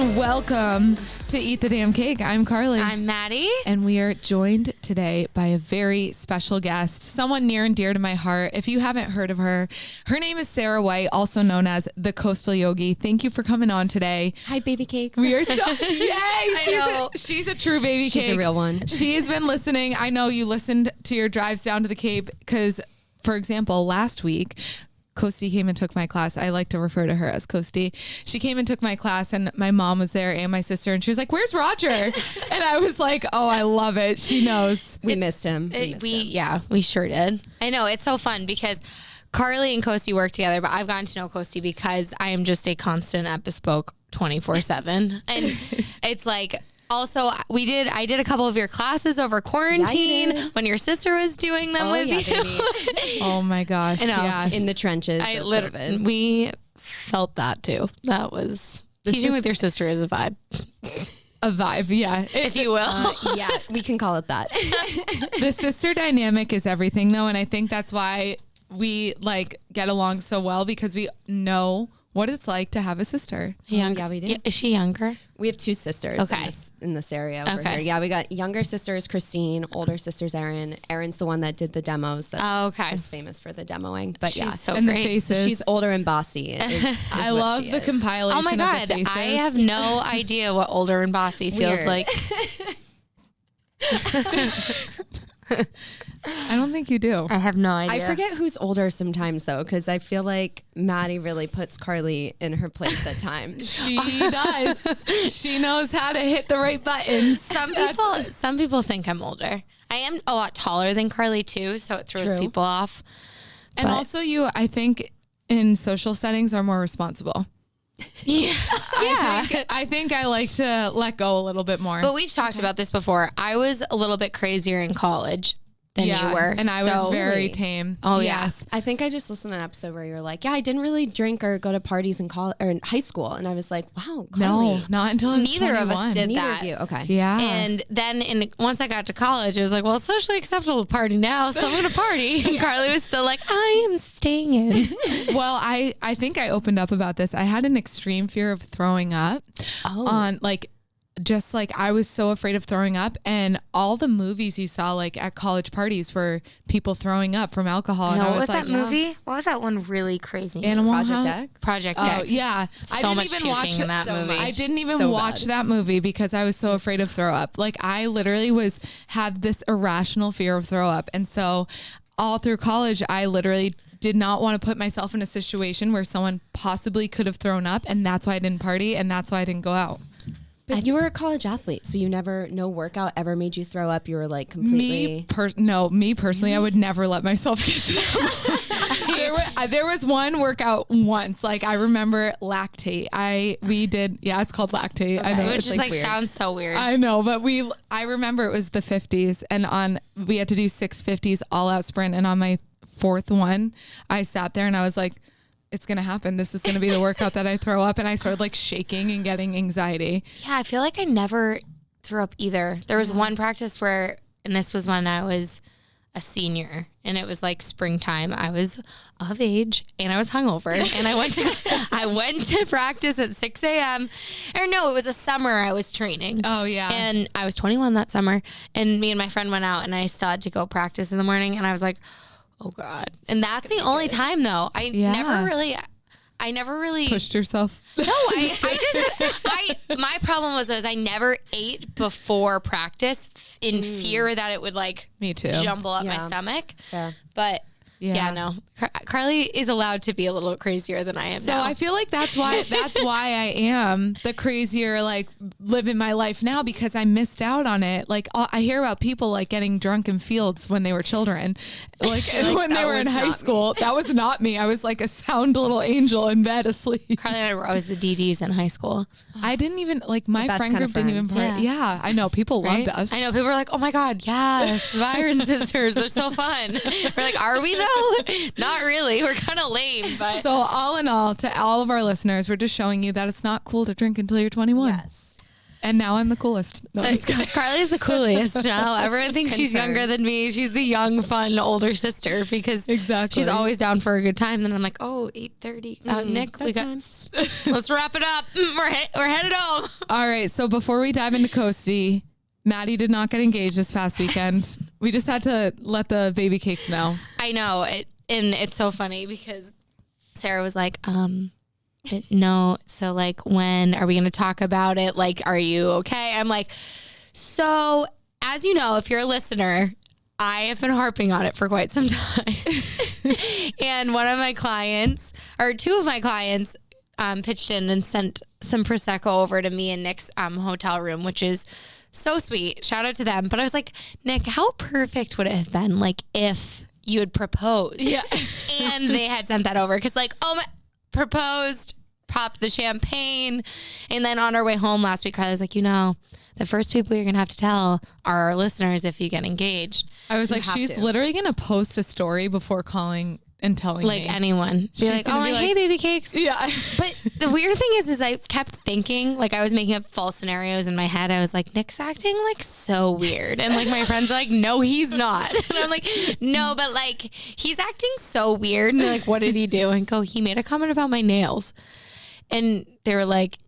and welcome to Eat the Damn Cake. I'm Carly. I'm Maddie. And we are joined today by a very special guest, someone near and dear to my heart. If you haven't heard of her, her name is Sarah White, also known as the Coastal Yogi. Thank you for coming on today. Hi, baby cakes. We are so, yay! She's a true baby cake. She's a real one. She has been listening. I know you listened to your drives down to the Cape because, for example, last week, Coastie came and took my class. I like to refer to her as Coastie. She came and took my class and my mom was there and my sister and she was like, "Where's Roger?" And I was like, "Oh, I love it." She knows. We missed him. We sure did. I know, it's so fun because Carly and Coastie work together, but I've gotten to know Coastie because I am just a constant at Bespoke 24/7. And it's like, also, I did a couple of your classes over quarantine when your sister was doing them with you. Baby. Oh my gosh. Yes. In the trenches. We felt that too. That was teaching with your sister is a vibe. A vibe, yeah. If you will. Yeah, we can call it that. The sister dynamic is everything though. And I think that's why we get along so well because we know what it's like to have a sister. Yeah, we do. Yeah, is she younger? We have two sisters in this area over here. Yeah, we got younger sisters, Christine, older sisters, Erin. Erin's the one that did the demos. That's famous for the demoing. But she's so and great. the faces. So she's older and bossy. I love the compilation. Oh my God. Of the faces. I have no idea what older and bossy feels like. I don't think you do. I have no idea. I forget who's older sometimes though, because I feel like Maddie really puts Carly in her place at times. She does. She knows how to hit the right buttons. Some people think I'm older. I am a lot taller than Carly too, so it throws people off. And also you, I think in social settings are more responsible. Yeah. I think I like to let go a little bit more. But we've talked about this before. I was a little bit crazier in college than you were. And I was very tame. Oh, yes. I think I just listened to an episode where you were like, yeah, I didn't really drink or go to parties in college or in high school. And I was like, wow, Carly. No, not until I was Neither 21. of us did Neither that. of you. Okay. Yeah. And then once I got to college, it was like, well, it's socially acceptable to party now, so I'm going to party. And Carly was still like, I am staying in. Well, I think I opened up about this. I had an extreme fear of throwing up on I was so afraid of throwing up, and all the movies you saw at college parties were people throwing up from alcohol. And what was that movie? What was that one really crazy? Animal Project House? X? Project Oh, X. yeah. So much puking in that movie. I didn't even watch that movie because I was so afraid of throw up. I literally had this irrational fear of throw up. And so all through college, I literally did not want to put myself in a situation where someone possibly could have thrown up. And that's why I didn't party. And that's why I didn't go out. But you were a college athlete, so no workout ever made you throw up. You were completely... Me personally, I would never let myself get to that. There was one workout once, I remember lactate. It's called lactate. Okay. I know. Which just sounds so weird. I know, but I remember it was the 50s and we had to do 650s all out sprint. And on my fourth one, I sat there and I was like, it's going to happen. This is going to be the workout that I throw up. And I started shaking and getting anxiety. Yeah, I feel like I never threw up either. There was one practice and this was when I was a senior and it was springtime. I was of age and I was hungover and I went to practice at 6 a.m. Or no, it was a summer I was training. Oh yeah. And I was 21 that summer and me and my friend went out and I still had to go practice in the morning and I was like, oh God. And that's the only time though. I never really pushed yourself. No, my problem was I never ate before practice in fear that it would me too jumble up my stomach. Yeah. But yeah, no. Carly is allowed to be a little crazier than I am now. So I feel like that's why I am the crazier, living my life now because I missed out on it. I hear about people getting drunk in fields when they were children, when they were in high school. That was not me. I was a sound little angel in bed asleep. Carly and I were always the DDs in high school. I didn't even my friend group didn't even party. Yeah, I know people loved us. I know people were like, oh my God, yes, the Byron sisters, they're so fun. We're like, are we though? Not really. We're kind of lame, but. So all in all, to all of our listeners, we're just showing you that it's not cool to drink until you're 21. Yes. And now I'm the coolest. No, Carly's the coolest now. Everyone thinks she's younger than me. She's the young, fun, older sister because she's always down for a good time. Then I'm like, 8:30. Nick, we got. Let's wrap it up. We're headed home. All right. So before we dive into Coastie, Maddie did not get engaged this past weekend. We just had to let the baby cakes know. I know it, and it's so funny because Sarah was like, no, so like, when are we going to talk about it? Like, are you okay? I'm like, so as you know, if you're a listener, I have been harping on it for quite some time. And one of my clients, or two of my clients, pitched in and sent some Prosecco over to me in Nick's hotel room, which is so sweet. Shout out to them. But I was like, Nick, how perfect would it have been like if you had proposed? Yeah. And they had sent that over because like, proposed, popped the champagne. And then on our way home last week, Carly was like, the first people you're going to have to tell are our listeners if you get engaged. I was like, she's literally going to post a story before calling and telling like me. Anyone. Be like, hey, baby cakes. Yeah. But the weird thing is I kept thinking, like I was making up false scenarios in my head. I was like, Nick's acting like so weird. And like my friends are like, no, he's not. And I'm like, no, but like he's acting so weird. And they're like, what did he do? And he made a comment about my nails. And they were like,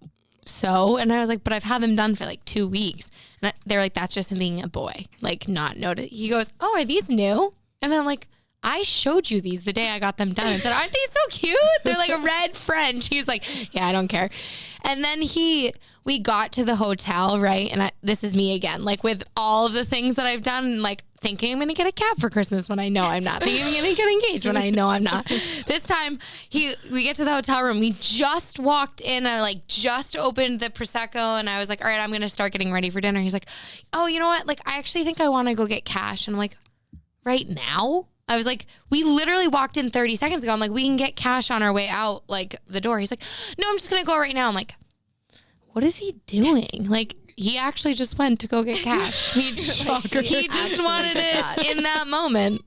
so? And I was like, but I've had them done for like 2 weeks. And they're like, that's just him being a boy. Like not noted. He goes, are these new? And I'm like, I showed you these the day I got them done. I said, aren't they so cute? They're like a red French. He was like, yeah, I don't care. And then we got to the hotel, right? And this is me again, like with all of the things that I've done, like thinking I'm going to get a cat for Christmas when I know I'm not. Thinking I'm going to get engaged when I know I'm not. This time we get to the hotel room. We just walked in. I like just opened the Prosecco and I was like, all right, I'm going to start getting ready for dinner. He's like, oh, you know what? Like, I actually think I want to go get cash. And I'm like, right now? I was like, we literally walked in 30 seconds ago. I'm like, we can get cash on our way out, like the door. He's like, no, I'm just going to go right now. I'm like, what is he doing? Like, he actually just went to go get cash. He just wanted it in that moment.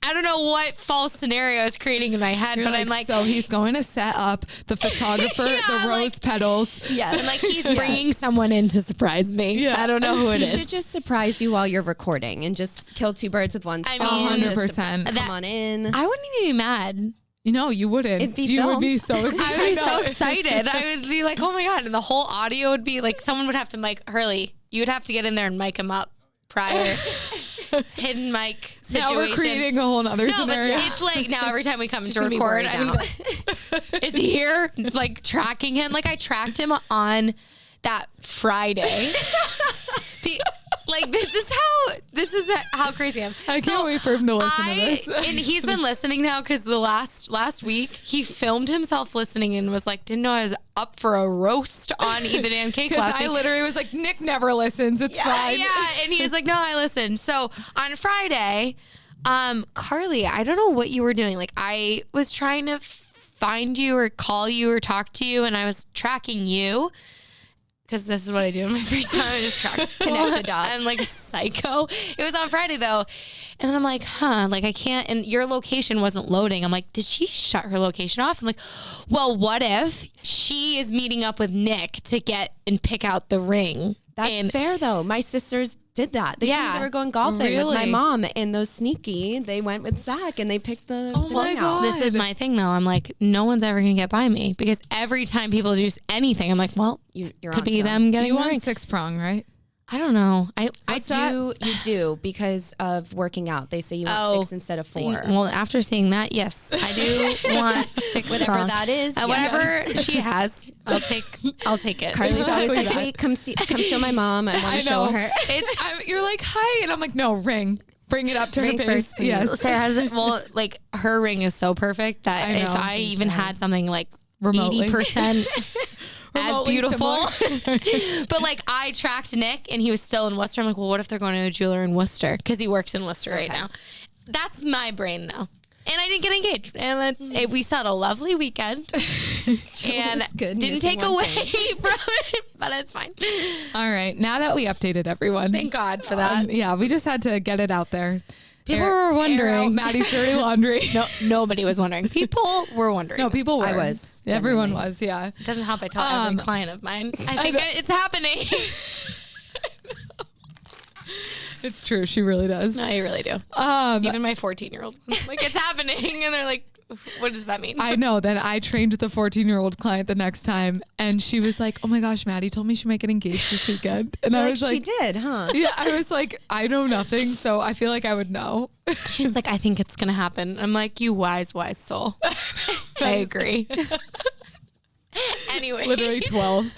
I don't know what false scenario I was creating in my head, but I'm like, so he's going to set up the photographer, the rose petals. Yeah. And like, he's bringing someone in to surprise me. Yeah. I don't know who it is. He should just surprise you while you're recording and just kill two birds with one stone. I mean, 100%. Come on in. I wouldn't even be mad. No, you wouldn't. It'd be you filmed. would be so excited. I would be so excited. I would be like, oh my God. And the whole audio would be like, someone would have to mic Hurley. You would have to get in there and mic him up prior. Hidden mic situation. Now we're creating a whole other scenario. But it's like now every time we come to record, is he here? Like tracking him. Like I tracked him on that Friday. Like this is how crazy I am. I can't wait for him to listen to this. And he's been listening now because the last week he filmed himself listening and was like, didn't know I was up for a roast on Eat the Damn Cake last week. I literally was like, Nick never listens. It's fine. Yeah, and he was like, no, I listened. So on Friday, Carly, I don't know what you were doing. Like I was trying to find you or call you or talk to you, and I was tracking you. Because this is what I do in my free time. I just connect the dots. I'm like a psycho. It was on Friday though. And then I'm like, like I can't, and your location wasn't loading. I'm like, did she shut her location off? I'm like, well, what if she is meeting up with Nick to get and pick out the ring? That's fair though. My sisters did that. They told me they were going golfing with my mom, and those sneaky, they went with Zach and they picked the ring out. This is my thing though. I'm like, no one's ever gonna get by me because every time people do anything, I'm like, well, you're could be them getting you want 6-prong, right? I don't know. You do because of working out. They say you want 6 instead of 4. Well, after seeing that, yes, I do want 6 whatever prong. that is. Whatever she has, I'll take it. Carly's always like, hey, come show my mom. I want to show her. You're like, hi, and I'm like, no, ring. Bring it up to her face. Yes. Sarah has like her ring is so perfect that if I even had something like remotely 80%. As beautiful. But like I tracked Nick and he was still in Worcester. I'm like, well, what if they're going to a jeweler in Worcester? Because he works in Worcester right now. That's my brain though. And I didn't get engaged. And we still had a lovely weekend. And didn't take away from it, but it's fine. All right. Now that we updated everyone. Thank God for that. Yeah, we just had to get it out there. People were wondering. Maddie's dirty laundry. No, nobody was wondering. People were wondering. No, people were. I was. Everyone genuinely. was, yeah. It doesn't help I tell every client of mine. I think it's happening. It's true. She really does. No, you really do. Even my 14-year-old. Like, it's happening. And they're like, what does that mean? I know. Then I trained the 14-year-old client the next time, and she was like, "Oh my gosh, Maddie told me she might get engaged this weekend." And I was like, "She did, huh?" Yeah, I was like, "I know nothing, so I feel like I would know." She's like, "I think it's gonna happen." I'm like, "You wise soul." I agree. Anyway, literally 12.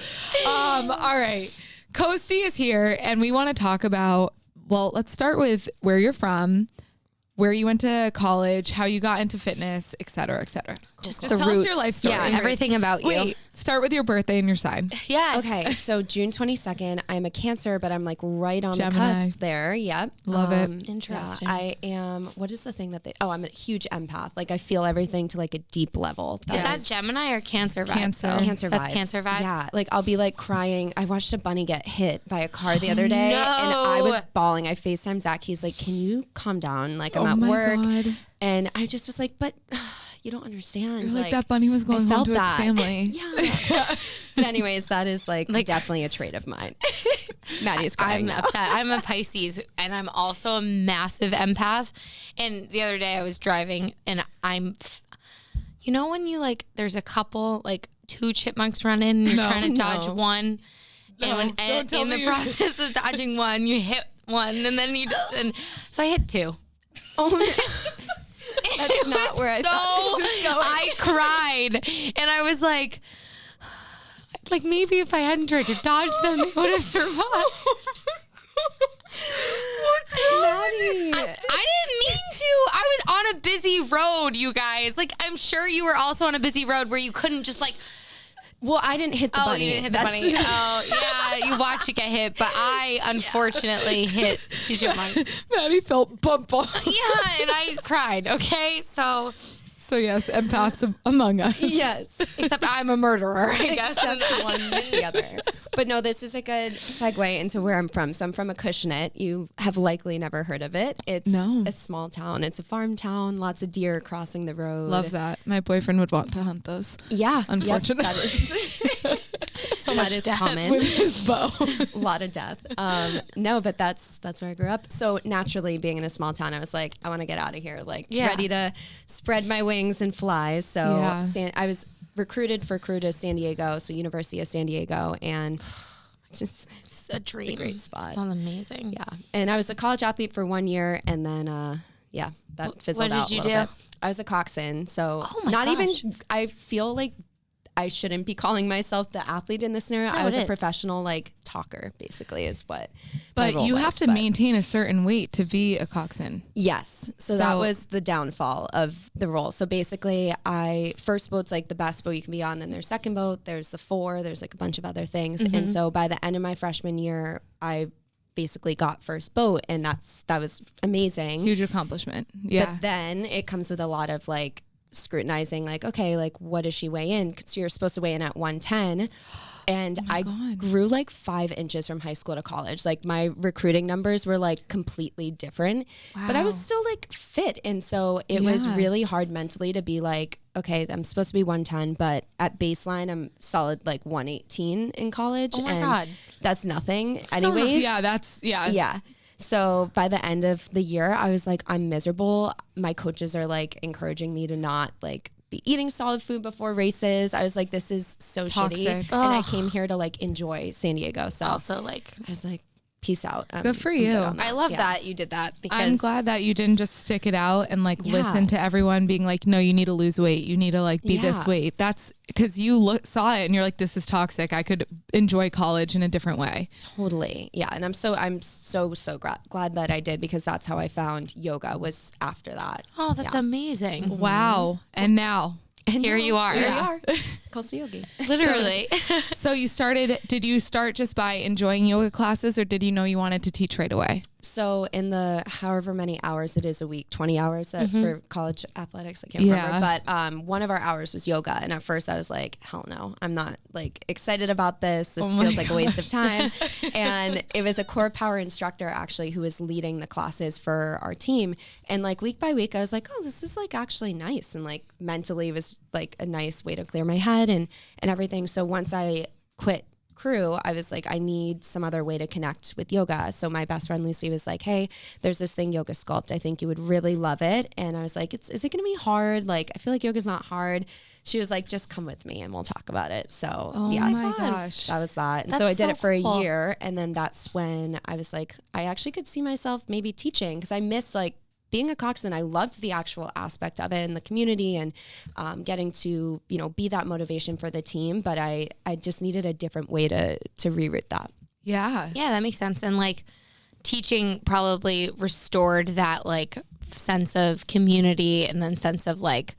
All right, Coastie is here, and we want to talk about. Well, let's start with where you're from, where you went to college, how you got into fitness, et cetera, et cetera. Just tell us your life story. Yeah, everything about you. Wait, start with your birthday and your sign. Yes. Okay, so June 22nd, I'm a Cancer, but I'm like right on Gemini. the cusp there. Yep. Love it. Interesting. Yeah, I am, what is the thing that I'm a huge empath. Like I feel everything to like a deep level. Is that Gemini or Cancer vibes? Cancer. Cancer vibes. That's Cancer vibes? Yeah. Like I'll be like crying. I watched a bunny get hit by a car the other day and I was bawling. I FaceTime Zach. He's like, "Can you calm down? Like I'm at work." God. And I just was like, "But you don't understand." You're like that bunny was going home to its family. Yeah. But anyways, that is like definitely a trait of mine. Maddie's crying I'm now. upset. I'm a Pisces and I'm also a massive empath. And the other day I was driving and you know when you like, there's a couple, like 2 chipmunks run in and you're trying to dodge one. And when in the process of dodging one, you hit one and then so I hit 2. Oh, that's not where I thought this was going. I cried and I was like maybe if I hadn't tried to dodge them, they would have survived. What's Maddie? I didn't mean to. I was on a busy road, you guys. Like, I'm sure you were also on a busy road where you couldn't just like. Well, I didn't hit the bunny. You didn't hit the bunny. Oh, yeah. You watched it get hit, but I unfortunately hit 2 chipmunks. Maddie felt bump on. Yeah, and I cried. Okay, so yes, empaths among us. Yes. except I'm a murderer, I guess. Except one is the other. But no, this is a good segue into where I'm from. So I'm from Acushnet. You have likely never heard of it. It's a small town. It's a farm town. Lots of deer crossing the road. Love that. My boyfriend would want to hunt those. Yeah. Unfortunately. Yep, that is So much death. common. With his bow. A lot of death. No, but that's where I grew up. So naturally, being in a small town, I was like, I want to get out of here. Like, ready to spread my wings and fly. So I was recruited for crew to San Diego, so University of San Diego, and it's a dream. It's a great spot. Sounds amazing. Yeah, and I was a college athlete for 1 year, and then that fizzled out a little bit. I was a coxswain, so I feel like I shouldn't be calling myself the athlete in this scenario. I was a professional like talker, basically, is what. But you have to maintain a certain weight to be a coxswain. Yes. So that was the downfall of the role. So basically, first boat's like the best boat you can be on. Then there's second boat. There's the 4. There's like a bunch of other things. Mm-hmm. And so by the end of my freshman year, I basically got first boat, and that was amazing. Huge accomplishment. Yeah. But then it comes with a lot of like scrutinizing, like, okay, like what does she weigh in? So you're supposed to weigh in at 110. And grew like 5 inches from high school to college. Like my recruiting numbers were like completely different, but I was still like fit. And so it was really hard mentally to be like, okay, I'm supposed to be 110, but at baseline, I'm solid like 118 in college. Oh my God. That's nothing anyways. Yeah. So by the end of the year, I was like, I'm miserable. My coaches are like encouraging me to not like be eating solid food before races. I was like, this is so toxic. Shitty. And I came here to like enjoy San Diego. So also like, I was like, peace out. Good for you. I love that you did that, because I'm glad that you didn't just stick it out and like listen to everyone being like, no, you need to lose weight. You need to like be this weight. That's because you saw it and you're like, this is toxic. I could enjoy college in a different way. Totally. Yeah. And I'm so glad that I did, because that's how I found yoga was after that. Oh, that's amazing. Mm-hmm. Wow. And now. And here you are. Here you are. Coastie Yogi. Literally. So did you start just by enjoying yoga classes, or did you know you wanted to teach right away? So in the however many hours it is a week, 20 hours for college athletics, I can't remember. But one of our hours was yoga. And at first I was like, hell no, I'm not like excited about this. This feels like a waste of time. And it was a core power instructor actually who was leading the classes for our team. And like week by week, I was like, oh, this is like actually nice. And like mentally it was like a nice way to clear my head and everything. So once I quit crew, I was like, I need some other way to connect with yoga. So my best friend Lucy was like, hey, there's this thing, Yoga Sculpt. I think you would really love it. And I was like, is it going to be hard? Like, I feel like yoga's not hard. She was like, just come with me and we'll talk about it. So my gosh, that was that. And That's so I did it for cool. a year. And then that's when I was like, I actually could see myself maybe teaching because I missed like being a coxswain. I loved the actual aspect of it and the community and getting to, you know, be that motivation for the team. But I just needed a different way to reroute that. Yeah. Yeah, that makes sense. And like teaching probably restored that like sense of community and then sense of like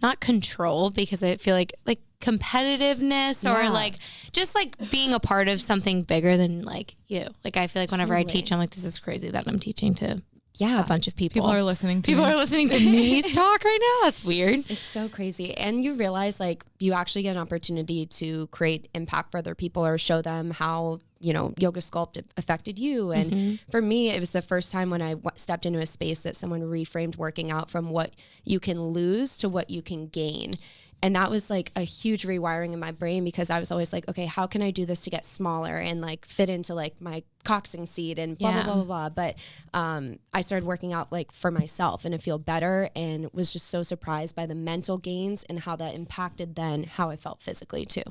not control, because I feel like competitiveness or like just like being a part of something bigger than like you. Like I feel like whenever I teach, I'm like, this is crazy that I'm teaching to a bunch of people. People are listening to People me. are listening to me talk right now. That's weird. It's so crazy. And you realize like you actually get an opportunity to create impact for other people or show them how, you know, Yoga Sculpt affected you. And for me, it was the first time when I stepped into a space that someone reframed working out from what you can lose to what you can gain. And that was like a huge rewiring in my brain because I was always like, okay, how can I do this to get smaller and like fit into like my coxing seat and blah, blah, blah, blah, blah. But I started working out like for myself and to feel better and was just so surprised by the mental gains and how that impacted then how I felt physically too.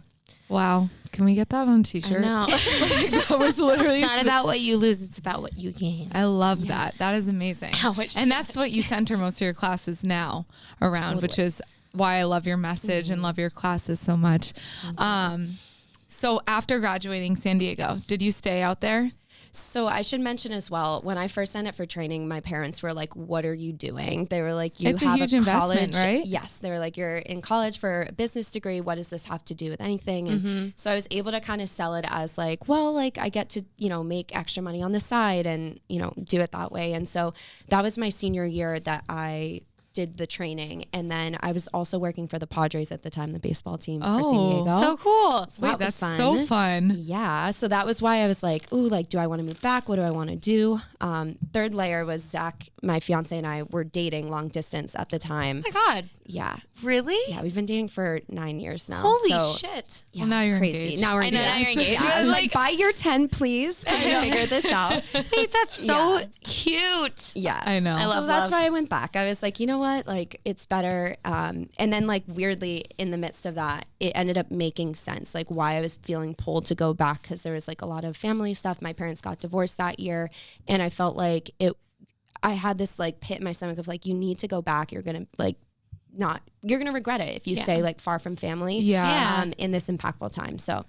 Wow. Can we get that on a t-shirt? No, That was literally it's not about what you lose. It's about what you gain. I love that. That is amazing. And that's what you center most of your classes now around, which is why I love your message and love your classes so much. So after graduating San Diego, did you stay out there? So I should mention as well, when I first signed up for training, my parents were like, what are you doing? They were like, It's a have huge college, investment, right? Yes. They were like, you're in college for a business degree. What does this have to do with anything? And so I was able to kind of sell it as like, well, like I get to, you know, make extra money on the side and, you know, do it that way. And so that was my senior year that I did the training. And then I was also working for the Padres at the time, the baseball team for San Diego. So cool. So Wait, that was that's fun. so fun. Yeah. So that was why I was like, ooh, like, do I want to move back? What do I want to do? Third layer was Zach, my fiance, and I were dating long distance at the time. Oh my God. Yeah. Really? Yeah. We've been dating for 9 years now. Holy so, shit. Yeah, Well, now you're crazy. engaged. Now we're I know, engaged. now you're engaged. Yeah, I I was was like, by year 10, please. Can we figure this out? Wait, that's so cute. Yes. I know. I love So that's love. why I went back. I was like, you know what? Like, it's better. And then, like, weirdly, in the midst of that, it ended up making sense, like, why I was feeling pulled to go back, because there was, like, a lot of family stuff. My parents got divorced that year. And I felt like I had this, like, pit in my stomach of, like, you need to go back. You're going to, like, you're going to regret it if you stay, like, far from family in this impactful time. So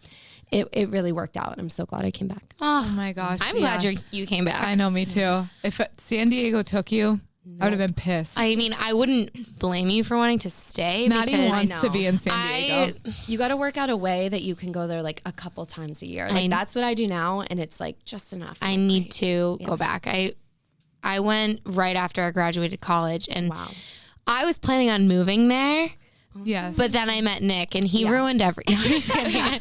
it really worked out. I'm so glad I came back. Oh my gosh. I'm glad you came back. I know, me too. If San Diego took you, I would have been pissed. I mean, I wouldn't blame you for wanting to stay. Maddie because wants to be in San Diego. You got to work out a way that you can go there, like, a couple times a year. Like, that's what I do now. And it's, like, just enough. I need to go back. I went right after I graduated college, and I was planning on moving there. Yes. But then I met Nick and he ruined everything. I'm just kidding.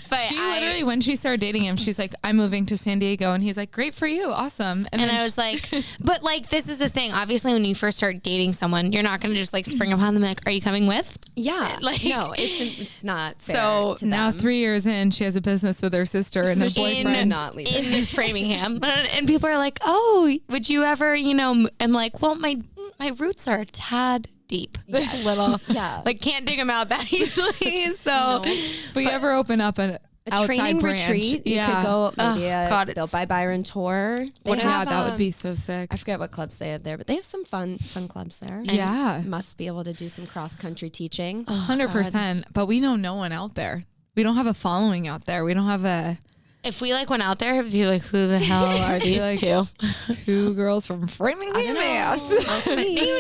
But she literally, when she started dating him, she's like, I'm moving to San Diego. And he's like, great for you. Awesome. And I was like, but like, this is the thing. Obviously, when you first start dating someone, you're not going to just like spring upon them like, are you coming with? Yeah. Like, no, it's not fair So to now them. 3 years in, she has a business with her sister and a boyfriend. not leaving. in Framingham. And people are like, oh, would you ever, you know, I'm like, well, my roots are a tad deep. Just a little. Yeah. Like, can't dig them out that easily. So If we ever open up an a outside training branch, retreat. You could go maybe God, Bill by Byron tour. Yeah, that would be so sick. I forget what clubs they have there, but they have some fun clubs there. Yeah. And must be able to do some cross country teaching. 100%. But we know no one out there. We don't have a following out there. We don't have if we like went out there, it'd be like, who the hell are these like, two? two girls from Framingham, ass. Like, who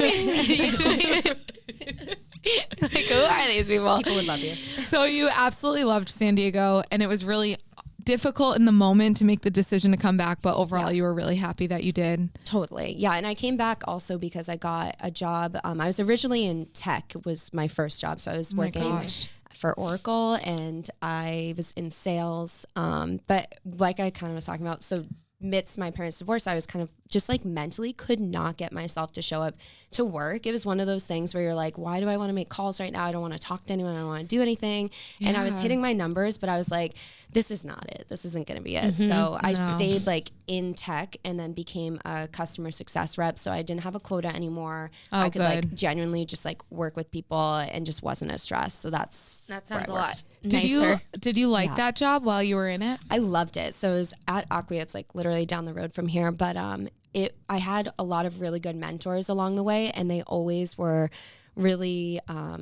are these people? People would love you. So you absolutely loved San Diego, and it was really difficult in the moment to make the decision to come back, but overall you were really happy that you did. Totally. Yeah. And I came back also because I got a job. I was originally in tech, was my first job. So I was working for Oracle and I was in sales. But like I kind of was talking about, so amidst my parents' divorce, I was kind of just like mentally could not get myself to show up to work. It was one of those things where you're like, why do I want to make calls right now? I don't want to talk to anyone. I don't want to do anything. Yeah. And I was hitting my numbers, but I was like, this is not it. This isn't going to be it. So I stayed like in tech and then became a customer success rep. So I didn't have a quota anymore. I could like genuinely just like work with people and just wasn't as stressed. So that sounds a lot nicer. Did you like that job while you were in it? I loved it. So it was at Acquia. It's like literally down the road from here. But I had a lot of really good mentors along the way, and they always were really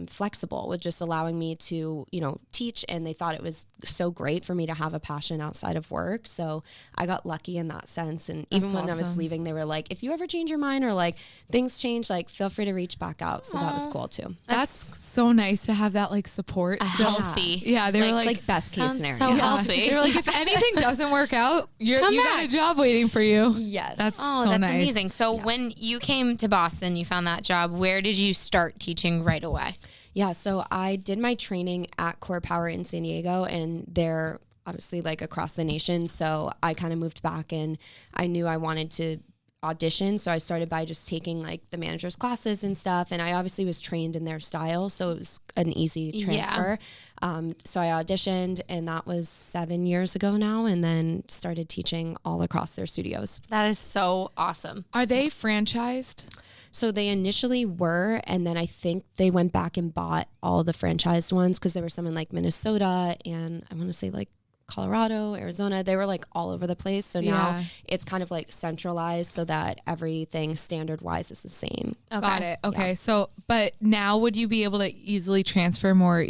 flexible with just allowing me to, teach. And they thought it was so great for me to have a passion outside of work. So I got lucky in that sense. And even when I was leaving, they were like, if you ever change your mind or like things change, like feel free to reach back out. So that was cool too. That's so nice to have that like support. Healthy. Yeah. They were like best case scenario. So healthy. They were like, if anything doesn't work out, you got a job waiting for you. Yes. That's nice. Amazing. So Yeah. when you came to Boston, you found that job. Where did you start teaching right away? Yeah, so I did my training at Core Power in San Diego, and they're obviously like across the nation. So I kind of moved back, and I knew I wanted to audition. So I started by just taking like the manager's classes and stuff. And I obviously was trained in their style, so it was an easy transfer. So I auditioned, and that was 7 years ago now, and then started teaching all across their studios. That is so awesome. Are they franchised? So they initially were, and then I think they went back and bought all the franchised ones because there were some in like Minnesota and I want to say like Colorado, Arizona. They were like all over the place. So now it's kind of like centralized so that everything standard wise is the same. Okay. Got it. Okay. Yeah. So, but now would you be able to easily transfer more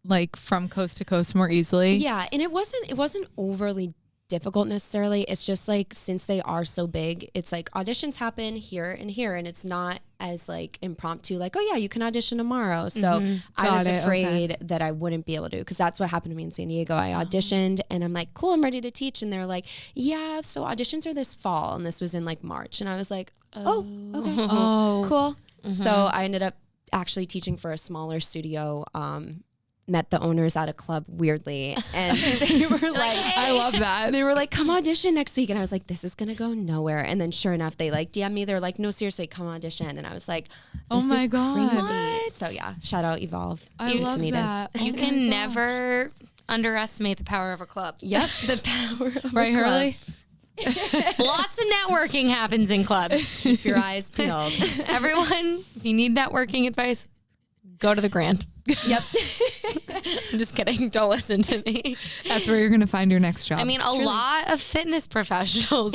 like from coast to coast more easily? Yeah. And it wasn't overly difficult necessarily. It's just like, since they are so big, it's like auditions happen here and here, and it's not as like impromptu, like, oh yeah, you can audition tomorrow. So I was afraid that I wouldn't be able to, because that's what happened to me in San Diego. I auditioned and I'm like, cool, I'm ready to teach. And they're like, yeah, so auditions are this fall. And this was in like March. And I was like, oh, okay, cool. So I ended up actually teaching for a smaller studio, met the owners at a club weirdly, and they were like, I love that. They were like, come audition next week. And I was like, this is going to go nowhere. And then sure enough, they like DM me. They're like, no, seriously, come audition. And I was like, this oh my is God. crazy. What? So yeah, shout out Evolve. I love that. You can never underestimate the power of a club. Yep. The power of right, a club. Hurley? Lots of networking happens in clubs. Keep your eyes peeled. Everyone, if you need networking advice, go to the Grand. Yep. I'm just kidding. Don't listen to me. That's where you're going to find your next job. I mean, a lot of fitness professionals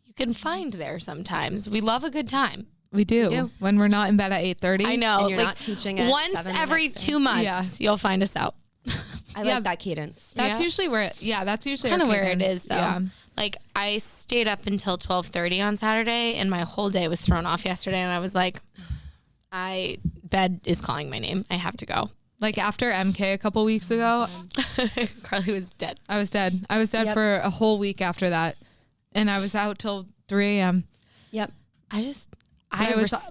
you can find there sometimes. We love a good time. We do. When we're not in bed at 8:30. I know. And you're not teaching at once 7 every 2 months, you'll find us out. I like that cadence. That's usually where that's usually kind of where it is though. Yeah. Like I stayed up until 12:30 on Saturday and my whole day was thrown off yesterday, and I was like, bed is calling my name. I have to go. Like after MK a couple weeks ago, Carly was dead. I was dead. I was dead for a whole week after that. And I was out till 3 a.m. Yep. But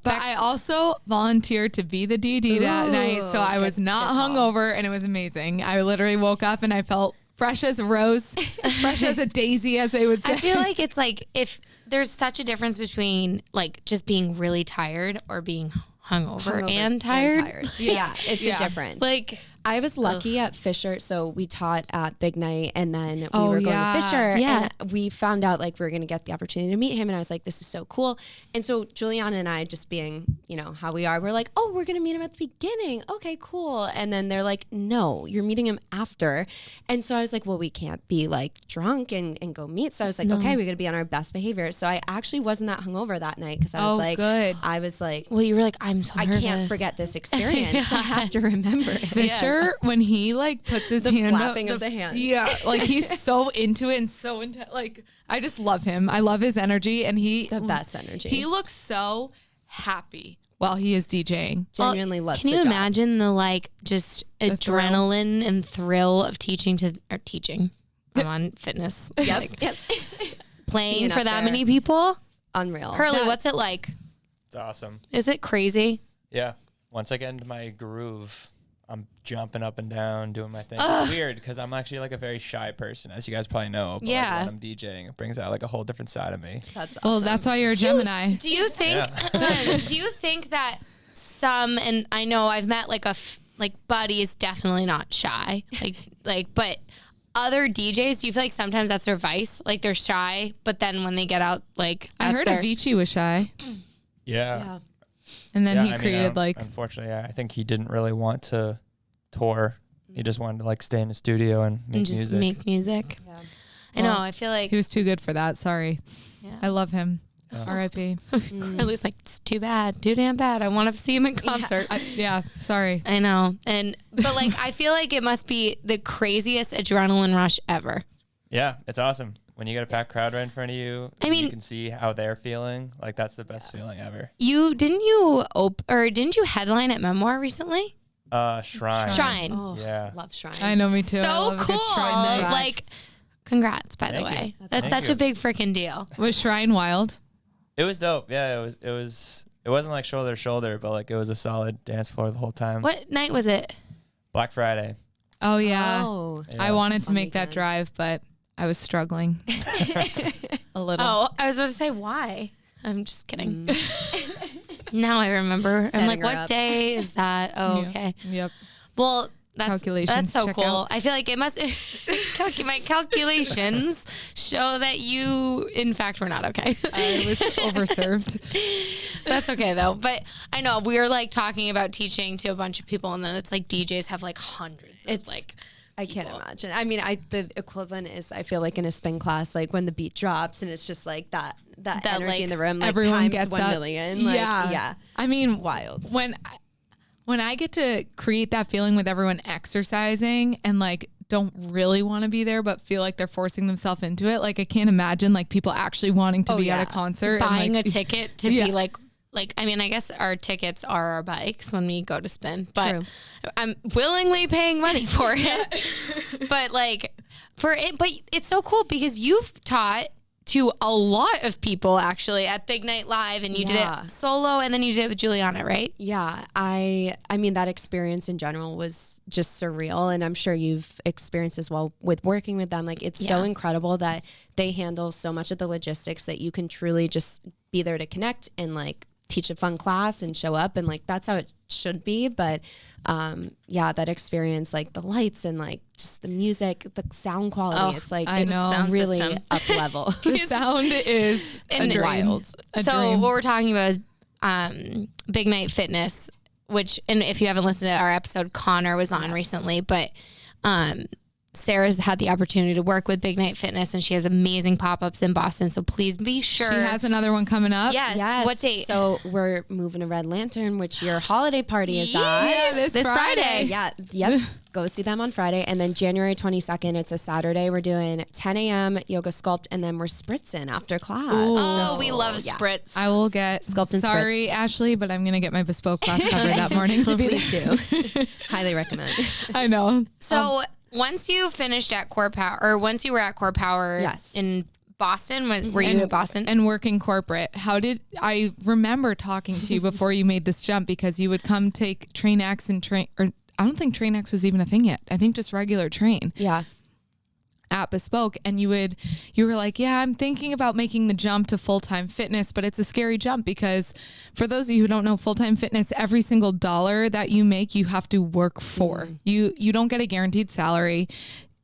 I also volunteered to be the DD that night. So I was not hungover, and it was amazing. I literally woke up and I felt fresh as a rose, fresh as a daisy, as they would say. I feel like it's like if there's such a difference between like just being really tired or being hungover and tired. Yeah, it's a difference. Like I was lucky at Fisher, so we taught at Big Night, and then we were going to Fisher, and we found out like we were going to get the opportunity to meet him, and I was like, this is so cool. And so Juliana and I, just being, how we are, we're like, oh, we're going to meet him at the beginning. Okay, cool. And then they're like, no, you're meeting him after. And so I was like, well, we can't be like drunk and go meet. So I was like, okay, we're going to be on our best behavior. So I actually wasn't that hungover that night, because I was like, good. I was like, well, you were like, I'm so nervous. I can't forget this experience. I have to remember it. Fisher, when he like puts his hand flapping of the hand. Yeah, like he's so into it and so into like I just love him. I love his energy, and the best energy. He looks so happy while he is DJing. Genuinely loves Can the you job. imagine the like just adrenaline and thrill of teaching I'm on fitness. Yep. Like, Yep. playing Being for up that there. many people. Unreal. Hurley, what's it like? It's awesome. Is it crazy? Yeah. Once I get into my groove, I'm jumping up and down, doing my thing. It's weird because I'm actually like a very shy person, as you guys probably know. But Yeah. like when I'm DJing, it brings out like a whole different side of me. That's awesome. Well, that's why you're a Gemini. Do you think? Do you think that some? And I know I've met like Buddy is definitely not shy. But other DJs, do you feel like sometimes that's their vice? Like they're shy, but then when they get out, like I heard Avicii was shy, Yeah. and then Yeah, he created like. Unfortunately, I think he didn't really want to tour. He just wanted to like stay in the studio and make music. Make music. Yeah. I know. I feel like He was too good for that. Sorry. Yeah. I love him. Yeah. R.I.P. Hurley's like, it's too bad, too damn bad. I want to see him in concert. Yeah, sorry. I know. But like, I feel like it must be the craziest adrenaline rush ever. Yeah, it's awesome. When you get a packed crowd right in front of you, I mean, you can see how they're feeling. Like that's the best feeling ever. Didn't you headline at Memoir recently? Shrine. Oh, Yeah. love Shrine. I know, me too. I So love a good cool. Shrine night. Like, congrats, by the Thank you. way. Thank That's such you. a big freaking deal. Was Shrine wild? It was dope. Yeah, it wasn't like shoulder to shoulder, but like it was a solid dance floor the whole time. What night was it? Black Friday. Oh yeah. Oh. Yeah. I wanted to Fun make that weekend. drive, but I was struggling a little. Oh, I was about to say why. I'm just kidding. Now I remember. I'm Setting like, her what up. day is that? Oh, Yeah. okay. Yep. Well, Calculations that's so check cool. out. I feel like it must my calculations show that you in fact were not okay. I was overserved. That's okay though. But I know we were like talking about teaching to a bunch of people, and then it's like DJs have like hundreds. It's Of, like I can't imagine. I mean, the equivalent is I feel like in a spin class, like when the beat drops and it's just like that energy like, in the room, like Everyone times gets 1 up. million. Like, yeah. I mean, Wild. When I get to create that feeling with everyone exercising and like don't really want to be there but feel like they're forcing themselves into it, like I can't imagine like people actually wanting to be at a concert buying and, a ticket to be like I mean, I guess our tickets are our bikes when we go to spin, but True. I'm willingly paying money for it. But it's so cool because you've taught to a lot of people actually at Big Night Live, and you did Yeah. it solo, and then you did it with Juliana, right? Yeah, I mean that experience in general was just surreal, and I'm sure you've experienced as well with working with them. Like it's so Yeah. incredible that they handle so much of the logistics that you can truly just be there to connect and like teach a fun class and show up, and like that's how it should be. But yeah, that experience, like the lights and like just the music, the sound quality, it's like I it's know. Sound really system. up level. the sound is And a dream. wild. A So dream. what we're talking about is Big Night Fitness, which, and if you haven't listened to our episode, Connor was on recently, but Sarah's had the opportunity to work with Big Night Fitness, and she has amazing pop-ups in Boston. So please be sure. She has another one coming up. Yes. Yes. What date? So we're moving to Red Lantern, which your holiday party is Yeah, at. this Friday. Yeah. Yep. Go see them on Friday. And then January 22nd, it's a Saturday. We're doing 10 a.m. yoga sculpt, and then we're spritzing after class. Oh, we love yeah. spritz. I will get Sculpt and sorry, spritz. Ashley, but I'm gonna get my bespoke class covered that morning to be Please do. Highly recommend. I know. So once you finished at Core Power, or once you were at Core Power Yes. in Boston, were you at Boston? And working corporate, how did I remember talking to you before you made this jump, because you would come take Train X and train, or I don't think Train X was even a thing yet. I think just regular train Yeah. at Bespoke, and you were like, yeah, I'm thinking about making the jump to full-time fitness, but it's a scary jump because for those of you who don't know, full-time fitness, every single dollar that you make, you have to work for. You don't get a guaranteed salary.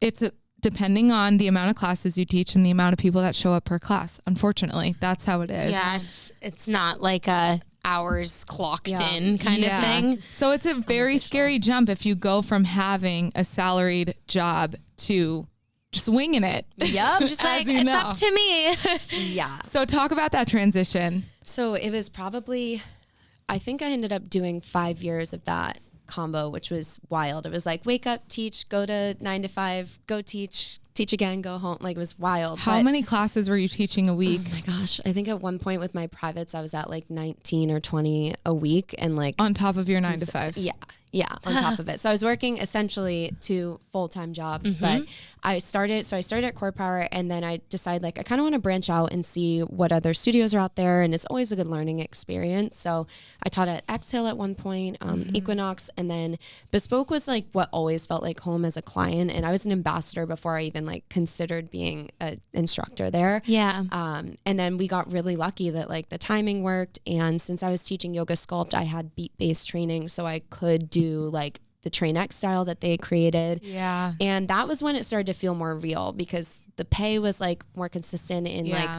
It's depending on the amount of classes you teach and the amount of people that show up per class. Unfortunately, that's how it is. Yeah, it's not like a hours clocked in kind of thing. So it's a very scary jump if you go from having a salaried job to just winging it. Yep. Just like, you it's know. up to me. Yeah. So talk about that transition. So it was probably, I think I ended up doing 5 years of that combo, which was wild. It was like wake up, teach, go to 9 to 5, go teach again, go home. Like it was wild. How many classes were you teaching a week? Oh my gosh. I think at one point with my privates, I was at like 19 or 20 a week, and like On top of your 9 to 5. Yeah. Yeah, on top of it. So I was working essentially 2 full-time jobs, but I started at Core Power, and then I decided like I kind of want to branch out and see what other studios are out there, and it's always a good learning experience. So I taught at Exhale at one point, Equinox, and then Bespoke was like what always felt like home as a client, and I was an ambassador before I even like considered being an instructor there. Yeah. And then we got really lucky that like the timing worked, and since I was teaching yoga sculpt, I had beat-based training, so I could do like the Train X style that they created. Yeah. And that was when it started to feel more real because the pay was like more consistent and like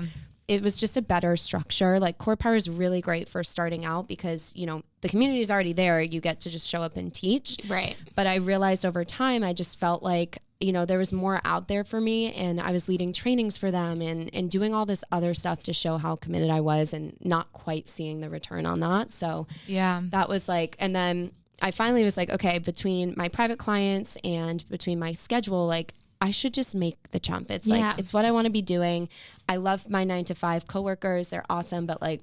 it was just a better structure. Like Core Power is really great for starting out because, you know, the community is already there. You get to just show up and teach. Right. But I realized over time, I just felt like, you know, there was more out there for me, and I was leading trainings for them and doing all this other stuff to show how committed I was and not quite seeing the return on that. So that was like, and then I finally was like, okay, between my private clients and between my schedule, like I should just make the jump. It's like, it's what I want to be doing. I love my 9-to-5 coworkers. They're awesome, but like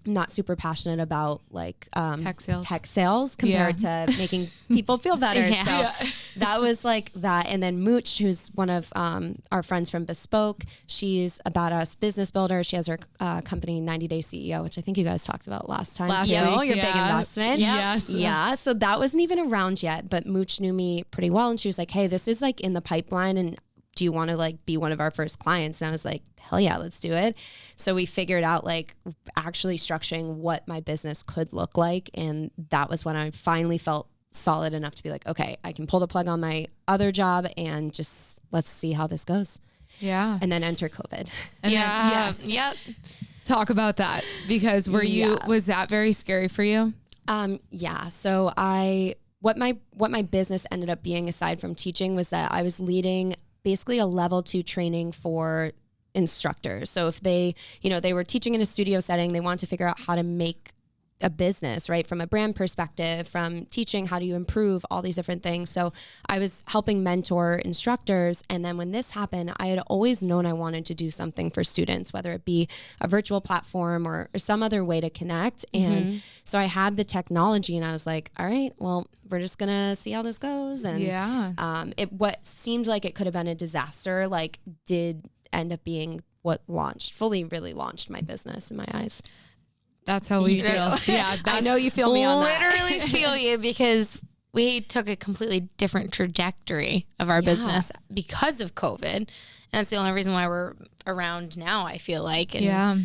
I'm not super passionate about like tech sales compared to making people feel better. So that was like that. And then Mooch, who's one of our friends from Bespoke, she's a badass business builder. She has her company 90 Day CEO, which I think you guys talked about last time. Last week, your big investment. Yes. Yeah. So that wasn't even around yet, but Mooch knew me pretty well, and she was like, hey, this is like in the pipeline, and do you want to like be one of our first clients? And I was like, hell yeah, let's do it. So we figured out like actually structuring what my business could look like. And that was when I finally felt solid enough to be like, okay, I can pull the plug on my other job and just let's see how this goes. Yeah. And then enter COVID. And then, Yep. Talk about that, because was that very scary for you? Yeah. So what my business ended up being aside from teaching was that I was leading basically a level 2 training for instructors. So if they were teaching in a studio setting, they wanted to figure out how to make a business, right? From a brand perspective, from teaching, how do you improve, all these different things. So I was helping mentor instructors. And then when this happened, I had always known I wanted to do something for students, whether it be a virtual platform or some other way to connect. And so I had the technology, and I was like, all right, well, we're just going to see how this goes. And what seemed like it could have been a disaster, like did end up being what really launched my business in my eyes. That's how we feel. Yeah, I know you feel me on that. Literally feel you, because we took a completely different trajectory of our business because of COVID. And that's the only reason why we're around now, I feel like. And yeah.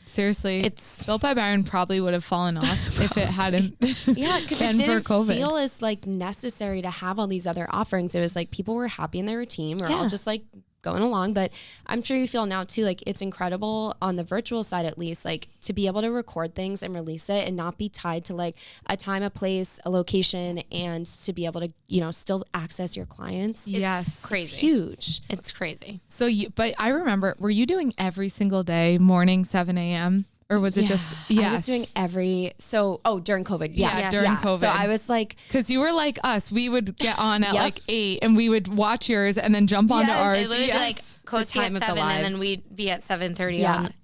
Seriously. It's Built by Byron probably would have fallen off if it hadn't because it didn't for COVID. feel as like necessary to have all these other offerings. It was like people were happy in their routine. We're all just like going along, but I'm sure you feel now too, like it's incredible on the virtual side, at least, like to be able to record things and release it and not be tied to like a time, a place, a location, and to be able to, you know, still access your clients. Yes. crazy. It's huge. It's crazy. So but I remember, were you doing every single day morning, 7 a.m.? Or was it just, I was doing during COVID. During COVID. So I was like, because you were like us, we would get on at like 8 and we would watch yours and then jump onto ours. It would be like Coastie at 7 and then we'd be at 7:30 on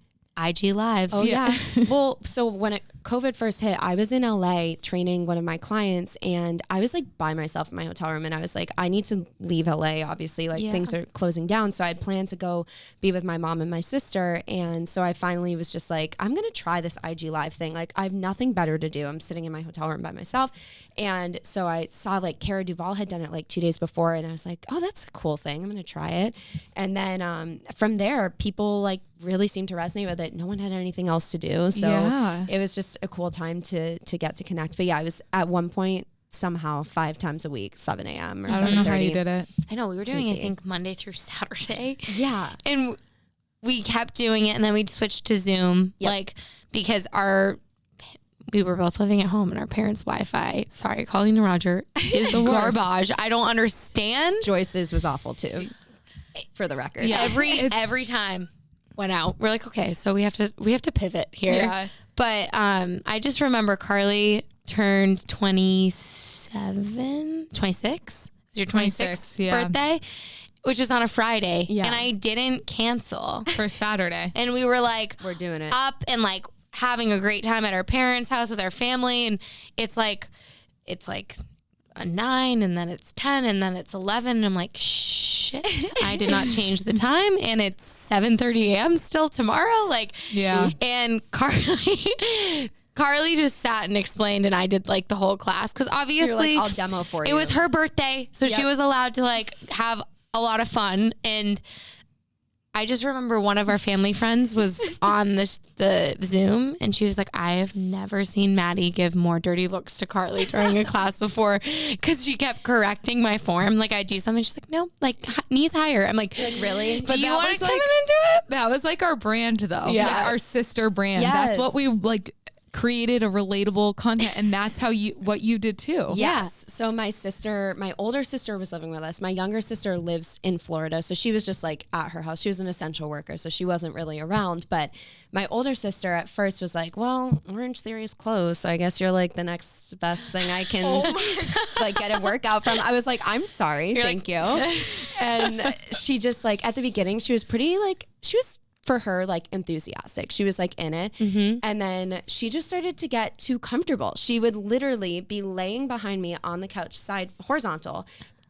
IG Live. Oh yeah. Well, so when COVID first hit, I was in LA training one of my clients, and I was like by myself in my hotel room, and I was like, I need to leave LA. Obviously, like things are closing down. So I had planned to go be with my mom and my sister. And so I finally was just like, I'm going to try this IG Live thing. Like I have nothing better to do. I'm sitting in my hotel room by myself. And so I saw like Cara Duvall had done it like 2 days before, and I was like, oh, that's a cool thing. I'm going to try it. And then from there, people like really seemed to resonate with it. No one had anything else to do. So it was just a cool time to get to connect. But yeah, I was at one point somehow 5 times a week, 7 a.m. or 7:30. I don't know how you did it. I know we were doing, I think, Monday through Saturday. Yeah. And we kept doing it, and then we'd switch to Zoom, like, because we were both living at home, and our parents' Wi-Fi, sorry, calling to Roger, is garbage. I don't understand. Joyce's was awful too, for the record. Yeah. Every time went out. We're like, okay, so we have to pivot here. Yeah. But I just remember Carly turned 26. It was your 26th birthday, which was on a Friday. Yeah. And I didn't cancel for Saturday. And we were like, we're doing it up and like having a great time at our parents' house with our family. And it's like a 9 and then it's 10 and then it's 11. And I'm like, shit, I did not change the time and it's 7:30 a.m. still tomorrow. Like, Yeah. And Carly just sat and explained, and I did like the whole class because obviously You're like, I'll demo for you. it was her birthday, so she was allowed to like have a lot of fun. And I just remember one of our family friends was on the Zoom, and she was like, I have never seen Maddie give more dirty looks to Carly during a class before, because she kept correcting my form. Like I do something, she's like, no, like knees higher. I'm like really? Do you want to come in like- and do it? That was like our brand though. Yes. Like our sister brand. Yes. That's what we like created, a relatable content, and that's what you did too. Yes. So my older sister was living with us. My younger sister lives in Florida. So she was just like at her house. She was an essential worker. So she wasn't really around. But my older sister at first was like, well, Orange Theory is closed. So I guess you're like the next best thing I can like get a workout from. I was like, I'm sorry. Thank you. And she just like at the beginning, she was pretty like, she was for her like enthusiastic. She was like in it. And then she just started to get too comfortable. She would literally be laying behind me on the couch side horizontal,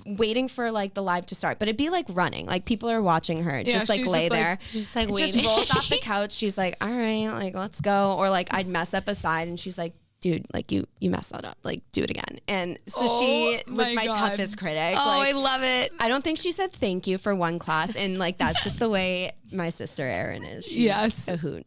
waiting for like the live to start, but it'd be like running, like people are watching her just like lay there, just like just waiting. rolls off the couch. She's like, all right, like let's go. Or like I'd mess up a side and she's like, dude, like you messed that up, like do it again. And so she was my toughest critic. Oh, like, I love it. I don't think she said thank you for one class, and like that's just the way my sister Erin is. She's a hoot.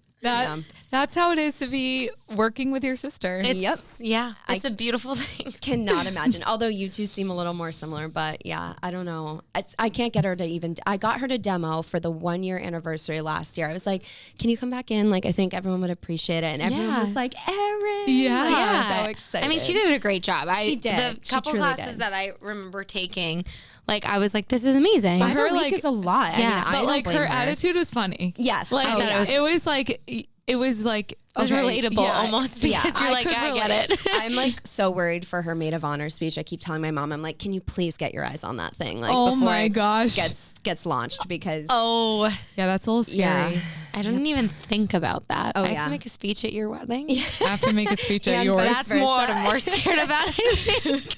That's how it is to be working with your sister. Yeah, it's a beautiful thing. Cannot imagine. Although you two seem a little more similar, but yeah, I don't know. I can't get her to even. I got her to demo for the 1 year anniversary last year. I was like, "Can you come back in? Like, I think everyone would appreciate it." And everyone was like, "Erin, Yeah. Like, I was so excited." I mean, she did a great job. She did. The She couple truly classes did. that I remember taking, like I was like, this is amazing. For her, her, week like- is a lot. Yeah. I But don't like blame her attitude was funny. Yes. Like Oh, yeah. it was like it was relatable almost because you're like, could I get relate. it. I'm like so worried for her maid of honor speech. I keep telling my mom, I'm like, can you please get your eyes on that thing? Like Oh before my it gosh. gets launched, because Oh, Yeah, that's a little scary. yeah. I didn't even think about that. Oh, I have yeah. to make a speech at your wedding. I have to make a speech at And yours. vice That's versa. more what I'm more scared about, I think.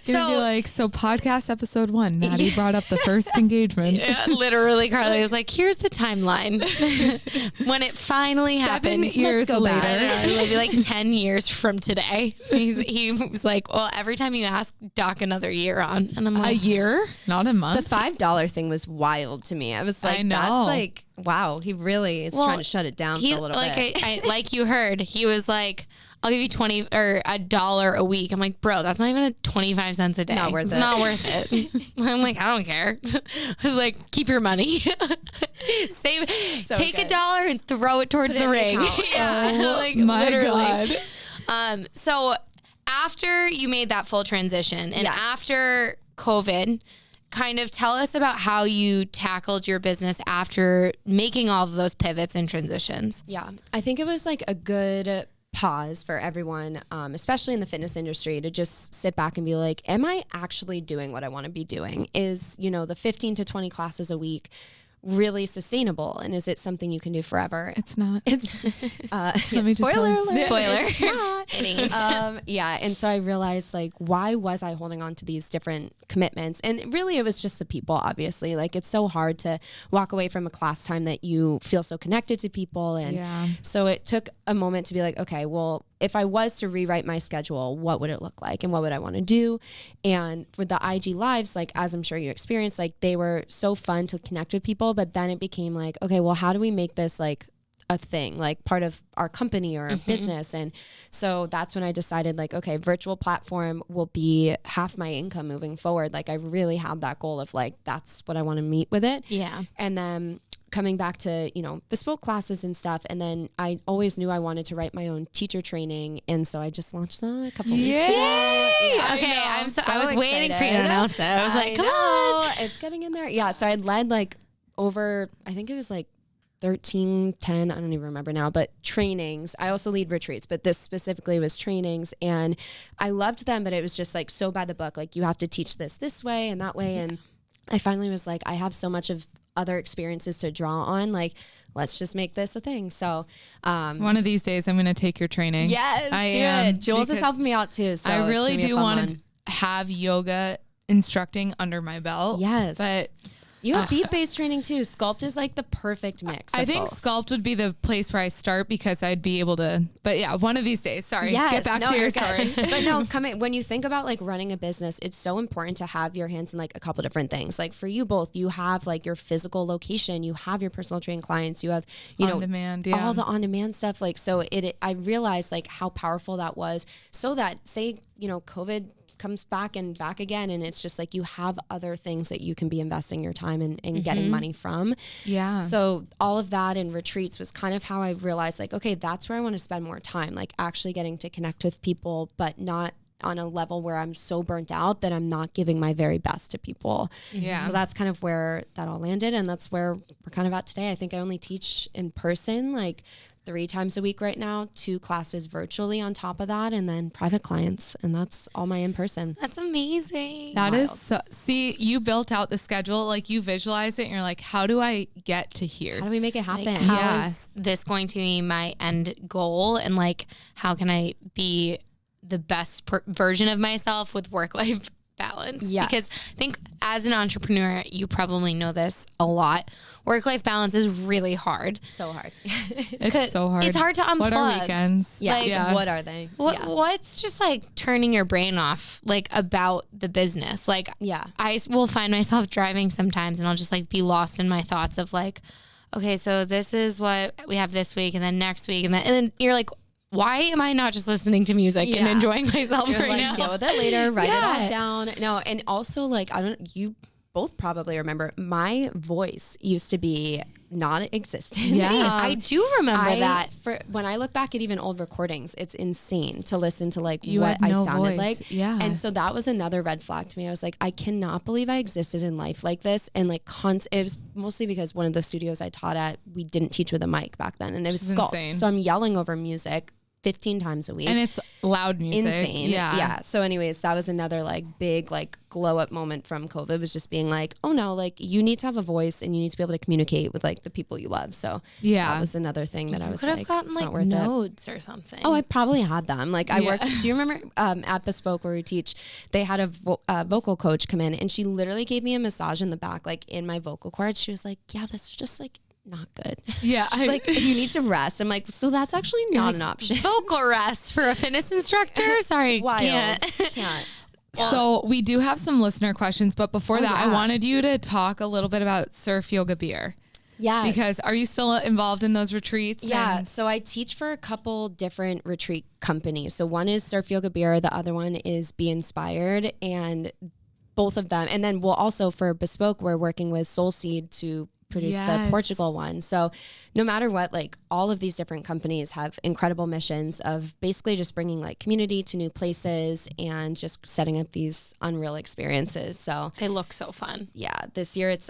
You're gonna be like, so podcast episode 1, Maddie brought up the first engagement. Yeah, literally, Carly was like, here's the timeline. When it finally 7 happened. years go later. back. It'll be like 10 years from today. He was like, well, every time you ask, dock another year on. And I'm A like, year, not a month. The $5 thing was wild to me. I was like, I know. that's like, wow, he really is Well, trying to shut it down for a little like bit. I like you heard, he was like, I'll give you $20 or $1 a week. I'm like, bro, that's not even 25 cents a day. Not worth it's it. not worth it. I'm like, I don't care. I was like, keep your money. Save, So take good. $1 and throw it towards Put it the in the ring. account. Yeah, like My literally. God. So after you made that full transition and Yes. after COVID, kind of tell us about how you tackled your business after making all of those pivots and transitions. Yeah, I think it was like a good pause for everyone, especially in the fitness industry, to just sit back and be like, am I actually doing what I want to be doing? Is, the 15 to 20 classes a week really sustainable? And is it something you can do forever? It's not. It's Let me just tell spoiler you. alert. Spoiler. It's not. It ain't. Yeah. And so I realized, like, why was I holding on to these different commitments? And really, it was just the people, obviously. Like, it's so hard to walk away from a class time that you feel so connected to people. And Yeah. so it took a moment to be like, okay, well, if I was to rewrite my schedule, what would it look like and what would I want to do? And for the IG lives, like, as I'm sure you experienced, like, they were so fun to connect with people. But then it became like, okay, well, how do we make this like a thing, like part of our company or our business? And so that's when I decided, like, okay, virtual platform will be half my income moving forward. Like, I really had that goal of like, that's what I want to meet with it. Yeah. And then coming back to, bespoke classes and stuff. And then I always knew I wanted to write my own teacher training. And so I just launched that a couple weeks ago. Yay! Yeah. Okay, I was waiting for you to excited. announce it. I was like, come on. It's getting in there. Yeah. So I led like over, I think it was like 13, 10, I don't even remember now, but trainings. I also lead retreats, but this specifically was trainings. And I loved them, but it was just like so by the book. Like, you have to teach this way and that way. And I finally was like, I have so much of other experiences to draw on. Like, let's just make this a thing. So One of these days, I'm going to take your training. yes, I do am, it. Jules is because helping me out too. So I really do want to. have yoga instructing under my belt. Yes. But you have beat-based training too. Sculpt is like the perfect mix. I think both. Sculpt would be the place where I start because I'd be able to, but yeah, one of these days. Sorry. Yes, Get back to your you're story. good. But no, when you think about like running a business, it's so important to have your hands in like a couple different things. Like for you both, you have like your physical location, you have your personal training clients, you have, On demand, yeah. all the on-demand stuff. Like, so I realized like how powerful that was, so that say, COVID comes back again, and it's just like you have other things that you can be investing your time in and getting money from. Yeah. So all of that and retreats was kind of how I realized like, okay, that's where I want to spend more time, like actually getting to connect with people, but not on a level where I'm so burnt out that I'm not giving my very best to people. Yeah. So that's kind of where that all landed, and that's where we're kind of at today. I think I only teach in person like 3 times a week right now, 2 classes virtually on top of that, and then private clients. And that's all my in-person. That's amazing. That is so, see, you built out the schedule, like you visualize it and you're like, how do I get to here? How do we make it happen? Like, how is this going to be my end goal? And like, how can I be the best version of myself with work-life balance? Yes. Because I think as an entrepreneur, you probably know this a lot. Work-life balance is really hard. So hard. It's so hard. It's hard to unplug. What are weekends? Yeah. Like, What are they? What's just like turning your brain off, like about the business? Like, Yeah. I will find myself driving sometimes and I'll just like be lost in my thoughts of like, okay, so this is what we have this week and then next week. And then you're like, why am I not just listening to music and enjoying myself You're right like, now? deal with it later, write it all down. No, and also like, you both probably remember my voice used to be non-existent. Yes. I do remember that. When I look back at even old recordings, it's insane to listen to like You what had no I sounded voice. like. Yeah. And so that was another red flag to me. I was like, I cannot believe I existed in life like this. And like it was mostly because one of the studios I taught at, we didn't teach with a mic back then, and it was Sculpt. insane. So I'm yelling over music 15 times a week. And it's loud music. Insane. Yeah. So anyways, that was another like big like glow up moment from COVID, was just being like, oh no, like you need to have a voice and you need to be able to communicate with like the people you love. So that was another thing that I was Could have like, gotten it's like not worth it. nodes or something. Oh, I probably had them. Like I worked, do you remember at Bespoke where we teach, they had a vocal coach come in, and she literally gave me a massage in the back, like in my vocal cords. She was like, yeah, this is just like not good. Yeah. She's like, you need to rest. I'm like, so that's actually not an option. vocal rest for a fitness instructor? Sorry, Wild. can't. So we do have some listener questions, but before that, I yeah. wanted you to talk a little bit about Surf Yoga Beer. Yeah. Because are you still involved in those retreats? Yeah, And- so I teach for a couple different retreat companies. So one is Surf Yoga Beer, the other one is Be Inspired, and both of them. And then we'll also, for Bespoke, we're working with Soul Seed to produce the Yes. Portugal one. So no matter what, like all of these different companies have incredible missions of basically just bringing like community to new places and just setting up these unreal experiences. So They look so fun. yeah, this year it's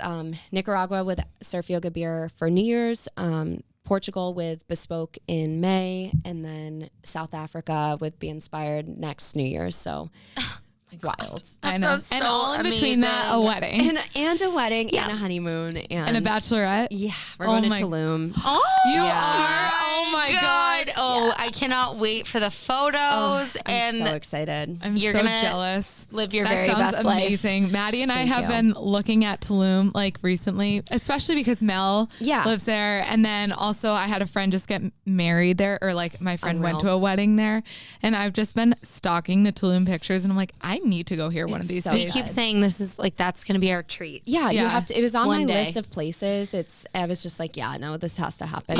Nicaragua with Surf Yoga Beer for New Year's, Portugal with Bespoke in May, and then South Africa with Be Inspired next New Year's. So wild. I know. sounds And so all in between that, a amazing. wedding. And a wedding and a honeymoon and And a bachelorette. Yeah, we're Oh going to my- Tulum. Oh, You are. Oh my God. Oh, I cannot wait for the photos I'm and so excited. I'm You're so gonna jealous. live your That very sounds best amazing. Maddie and I Thank have you. been looking at Tulum like recently, especially because Mel Yeah. lives there. And then also I had a friend just get married there, or like my friend went Unreal. to a wedding there. And I've just been stalking the Tulum pictures, and I'm like, I need to go here one of It's these so days. We keep saying this is like that's going to be our treat. Yeah, you Yeah. have to. It was on One my day. list of places. I was just like, yeah, no, this has to happen.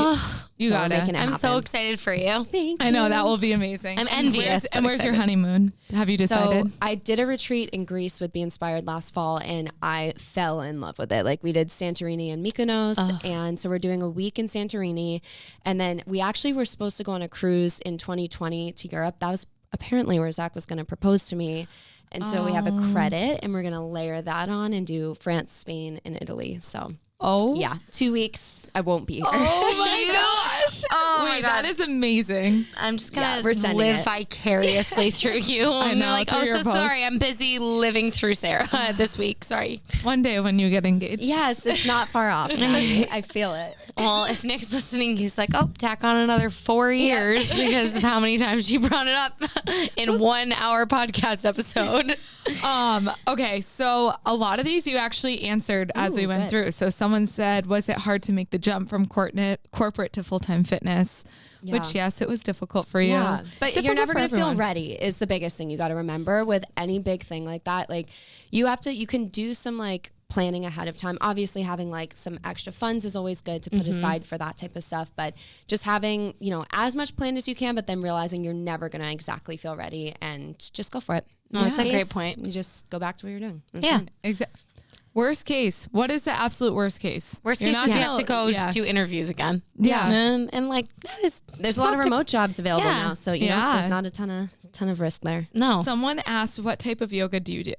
You So we're got it. making I'm so happen. excited for you. Thank I know you. that will be amazing. I'm And envious, And but where's your excited. honeymoon? Have you decided? So I did a retreat in Greece with Be Inspired last fall, and I fell in love with it. Like we did Santorini and Mykonos, and so we're doing a week in Santorini, and then we actually were supposed to go on a cruise in 2020 to Europe. That was apparently where Zach was going to propose to me. And so we have a credit, and we're going to layer that on and do France, Spain, and Italy. So oh yeah, 2 weeks. I won't be here. Oh my gosh. gosh. Oh my Wait, God. that is amazing. I'm just gonna we're sending live it. vicariously through you. I know, know, like, through oh, your so post. sorry. I'm busy living through Sarah this week. Sorry. One day when you get engaged. Yes, it's not far off. Maddie. I feel it. Well, if Nick's listening, he's like, oh, tack on another 4 years because of how many times she brought it up in 1 hour podcast episode. Okay, so a lot of these you actually answered as we went good. through. So someone said, was it hard to make the jump from corporate to full-time fitness? Yeah. Which, yes, it was difficult for you. Yeah, but It's you're difficult never for going to feel everyone. ready is the biggest thing you got to remember with any big thing like that. Like you can do some like planning ahead of time. Obviously having like some extra funds is always good to put aside for that type of stuff, but just having, as much planned as you can, but then realizing you're never going to exactly feel ready and just go for it. No, that's a Worst great case, point. You just go back to what you're doing. That's Yeah. fine. Worst case. What is the absolute worst case? Worst You're case not is you gonna- have to go yeah. do interviews again. Yeah. And like, that is, There's a lot of remote jobs available Yeah. now, so Yeah. there's not a ton of risk there. no. Someone asked, what type of yoga do you do?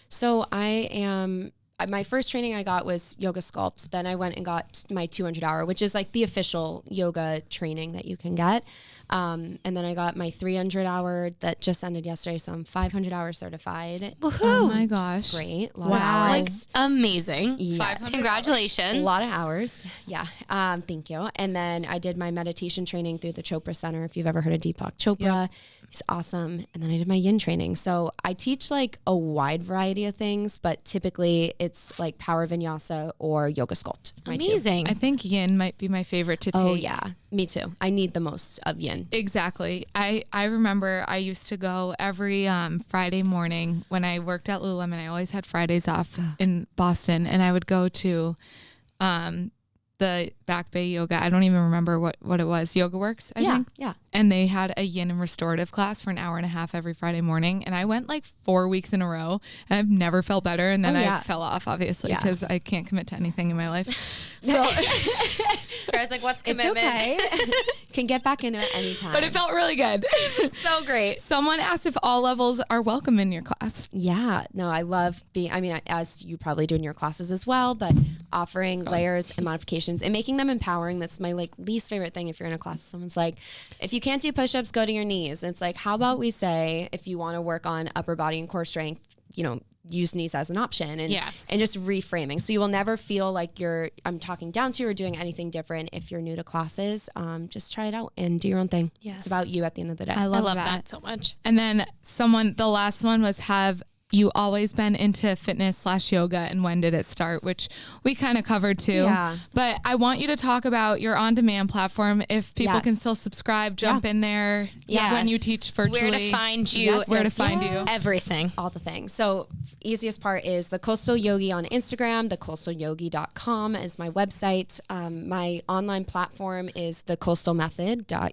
So my first training I got was yoga sculpt. Then I went and got my 200 hour, which is like the official yoga training that you can get. And then I got my 300 hour that just ended yesterday. So I'm 500 hour certified. Woohoo. Oh my Which gosh. is great. A lot Wow. of Like, hours. amazing. Yes. 500 Congratulations. A lot of hours. Yeah. Thank you. And then I did my meditation training through the Chopra Center. If you've ever heard of Deepak Chopra, he's awesome. And then I did my yin training. So I teach like a wide variety of things, but typically it's like power vinyasa or yoga sculpt. My two. Amazing. I think yin might be my favorite to take. Oh yeah, me too. I need the most of yin. Exactly. I remember I used to go every Friday morning when I worked at Lululemon. I always had Fridays off in Boston, and I would go to the Back Bay Yoga. I don't even remember what it was. Yoga Works, I think. Yeah. And they had a yin and restorative class for an hour and a half every Friday morning. And I went like 4 weeks in a row, and I've never felt better. And then Oh, yeah. I fell off, obviously, Yeah. because I can't commit to anything in my life. So, I was like, what's It's commitment? okay. Can get back into it anytime. but it felt really good. So great. Someone asked if all levels are welcome in your class. Yeah, no, I love as you probably do in your classes as well, but offering layers and modifications and making them empowering. That's my like least favorite thing. If you're in a class, someone's like, if you can't do push-ups, go to your knees. And it's like, how about we say, if you want to work on upper body and core strength, use knees as an option and Yes. and just reframing. So you will never feel like I'm talking down to you or doing anything different. If you're new to classes, just try it out and do your own thing. Yes. It's about you at the end of the day. I I love, love that. that so much. And then the last one was, have you always been into fitness/yoga, and when did it start? Which we kind of covered too. Yeah. But I want you to talk about your on-demand platform. If people can Yes. still subscribe, jump in there. Yeah. When you teach virtually. Where to find you. Yes, Where to yes, find you. yes. Everything. All the things. So easiest part is the Coastal Yogi on Instagram. The coastalyogi.com is my website. My online platform is the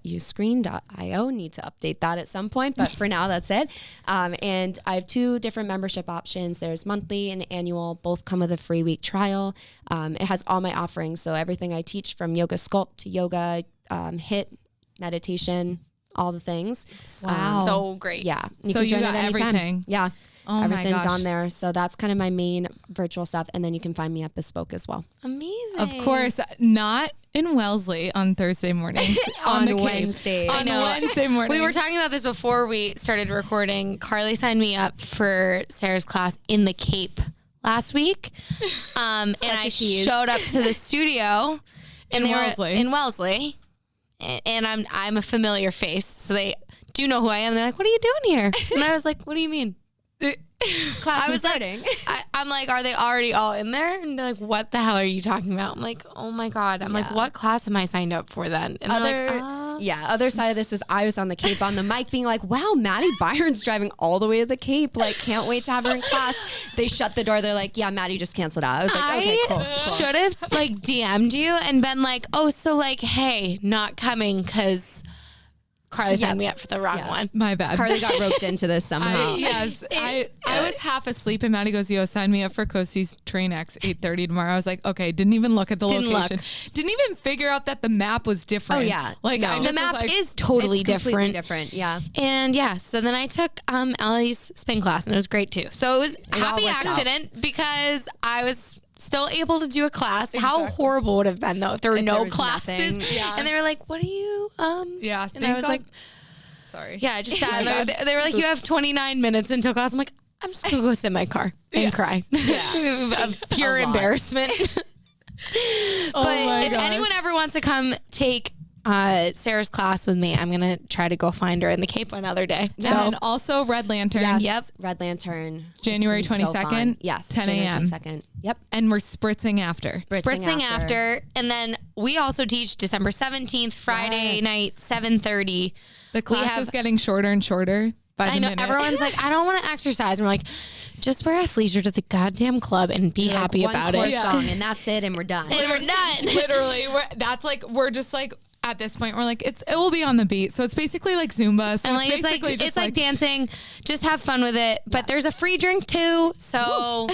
coastalmethod.uscreen.io. Need to update that at some point, but for now that's it. And I have 2 different membership options. There's monthly and annual. Both come with a free week trial. It has all my offerings. So everything I teach, from yoga sculpt to yoga, HIIT, meditation, all the things. Wow. So great. Yeah. So you join got at any time. everything. Yeah. Oh my Everything's gosh. on there. So that's kind of my main virtual stuff. And then you can find me at Bespoke as well. Amazing. Of course, not in Wellesley on Thursday mornings. On the Cape. Wednesdays. On I know. Wednesday morning. We were talking about this before we started recording. Carly signed me up for Sarah's class in the Cape last week. And I tease. showed up to the studio In Wellesley. In Wellesley. And I'm a familiar face. So they do know who I am. They're like, what are you doing here? And I was like, what do you mean? Class I was starting. I'm like, are they already all in there? And they're like, what the hell are you talking about? I'm like, oh my God. I'm like, what class am I signed up for then? And they're like, Other side of this was I was on the Cape on the mic being like, wow, Maddie Byron's driving all the way to the Cape. Like, can't wait to have her in class. They shut the door. They're like, yeah, Maddie just canceled out. I was like, okay, cool. should have like DM'd you and been like, oh, so like, hey, not coming because Carly signed me up for the wrong one. My bad. Carly got roped into this somehow. I was half asleep, and Maddie goes, yo, sign me up for Coastie's Train X 8:30 tomorrow. I was like, okay, didn't even look at the Didn't location. Didn't even figure out that the map was different. Oh, yeah. Like, No. I The just was map like, is totally It's completely different. Yeah. And yeah, so then I took Allie's spin class and it was great too. So it was all happy worked out. accident because I was still able to do a class. How horrible would it have been though if there were If no there was classes nothing. Yeah. and they were like, "What are you?" Yeah. and I was like, sorry. "Yeah, just sad." They were like, "You have 29 minutes until class." I'm like, "I'm just gonna go sit in my car and cry." Yeah. Of pure embarrassment. But if anyone ever wants to come take Sarah's class with me, I'm gonna try to go find her in the Cape another day. And then also Red Lantern. Yes. Yep. Red Lantern. January It's gonna be so 22nd, fun. Yes. 10 January a.m. 22nd. Yep. And we're spritzing after. Spritzing after. And then we also teach December 17th, Friday night, 7:30. The class is getting shorter and shorter by the I know minute. everyone's like, I don't want to exercise. And we're like, just wear athleisure to the goddamn club and be happy about One it. chorus song, and that's it, and we're done. And we're done. Literally, we're just like at this point we're like it will be on the beat. So it's basically like Zumba. So And like, it's like dancing. Just have fun with it. But there's a free drink too, so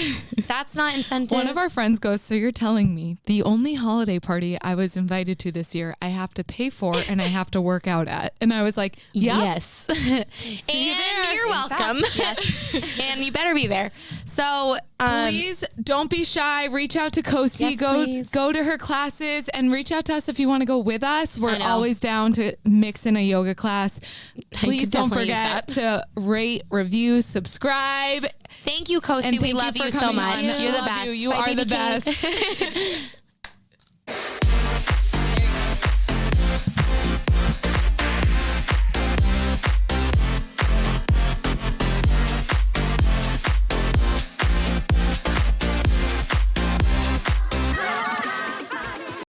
that's not incentive. One of our friends goes, "So you're telling me the only holiday party I was invited to this year, I have to pay for and I have to work out at?" And I was like, yes, and you there. you're welcome. Yes, and you better be there. So please don't be shy. Reach out to Coastie. Yes, go to her classes and reach out to us if you want to go with us. We're I know. always down to mix in a yoga class. Please could don't definitely use forget to rate, review, subscribe. thank you, Coastie. And We thank love for you so coming much. on. You're the Love best. You are the best.